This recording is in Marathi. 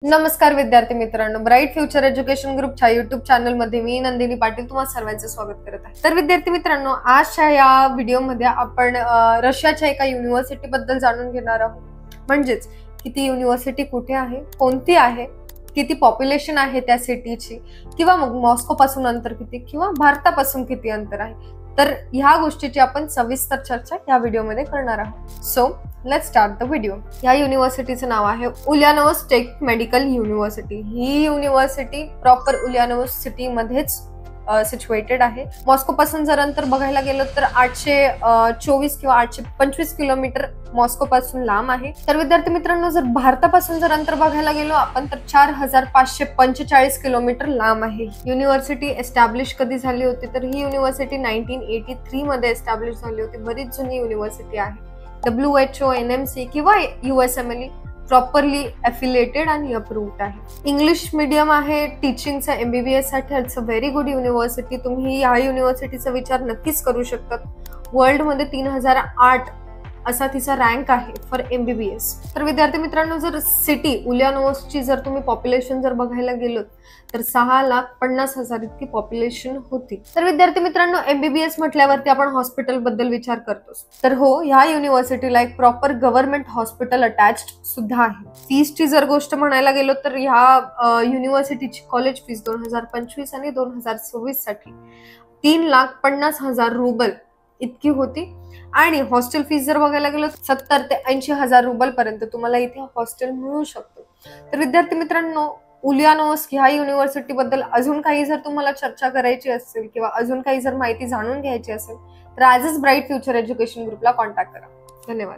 नमस्कार विद्यार्थी मित्रांनो, ब्राईट फ्युचर एज्युकेशन ग्रुपच्या युट्यूब चॅनल मध्ये मी नंदिनी पाटील तुम्हा सर्वांचं स्वागत करत आहे। तर विद्यार्थी मित्रांनो, आजच्या या व्हिडिओमध्ये आपण रशियाच्या एका युनिव्हर्सिटी बद्दल जाणून घेणार आहोत। म्हणजेच की ती युनिव्हर्सिटी कुठे आहे, कोणती आहे, किती पॉप्युलेशन आहे त्या सिटीची, किंवा मग मॉस्को पासून अंतर किती किंवा भारतापासून किती अंतर आहे। तर ह्या गोष्टीची आपण सविस्तर चर्चा या व्हिडिओमध्ये करणार आहोत। So let's start the video. या युनिव्हर्सिटीचं नाव आहे उल्यानोव्ह स्टेट मेडिकल युनिव्हर्सिटी। ही युनिव्हर्सिटी प्रॉपर उल्यानोव्ह सिटी मध्येच सिच्युएटेड आहे। मॉस्को पासून जर अंतर बघायला गेलो तर 824 किंवा 825 किलोमीटर मॉस्को पासून लांब आहे। तर विद्यार्थी मित्रांनो, जर भारतापासून जर अंतर बघायला गेलो आपण तर 4545 किलोमीटर लांब आहे। युनिव्हर्सिटी एस्टॅब्लिश कधी झाली होती तर ही युनिव्हर्सिटी 1983 मध्ये एस्टॅब्लिश झाली होती। बरीच जुनी युनिव्हर्सिटी आहे। WHO, NMC किंवा USMLE प्रॉपरली एफिलिएटेड आणि अप्रूव्ड आहे। इंग्लिश मीडियम आहे, टीचिंगचा MBBS साठी it's a very good university. तुम्ही या युनिव्हर्सिटीचा विचार नक्कीच करू शकतात। वर्ल्ड मध्ये 3008 असा तिचा रँक आहे फॉर MBBS। तर विद्यार्थी मित्रांनो, जर सिटी उल्यानोव्हची जर तुम्ही पॉप्युलेशन जर बघायला गेलो तर 6,50,000 इतकी पॉप्युलेशन होती। तर विद्यार्थी मित्रांनो, MBBS म्हटल्यावरती आपण हॉस्पिटल बद्दल विचार करतोच। तर हो, ह्या युनिव्हर्सिटीला एक प्रॉपर गव्हर्नमेंट हॉस्पिटल अटॅच्ड सुद्धा आहे। फीसची जर गोष्ट म्हणायला गेलो तर ह्या युनिव्हर्सिटीची कॉलेज फीस 2025 आणि 2026 साठी 3,50,000 रुबल इतकी होती। आणि हॉस्टेल फीस जर बघायला गेलो 70 ते 80,000 रुबल पर्यंत तुम्हाला इथे हॉस्टेल मिळू शकतो। तर विद्यार्थी मित्रांनो, उल्यानोव्ह ह्या युनिव्हर्सिटी बद्दल अजून काही जर तुम्हाला चर्चा करायची असेल किंवा अजून काही जर माहिती जाणून घ्यायची असेल तर आजच ब्राईट फ्युचर एज्युकेशन ग्रुपला कॉन्टॅक्ट करा। धन्यवाद।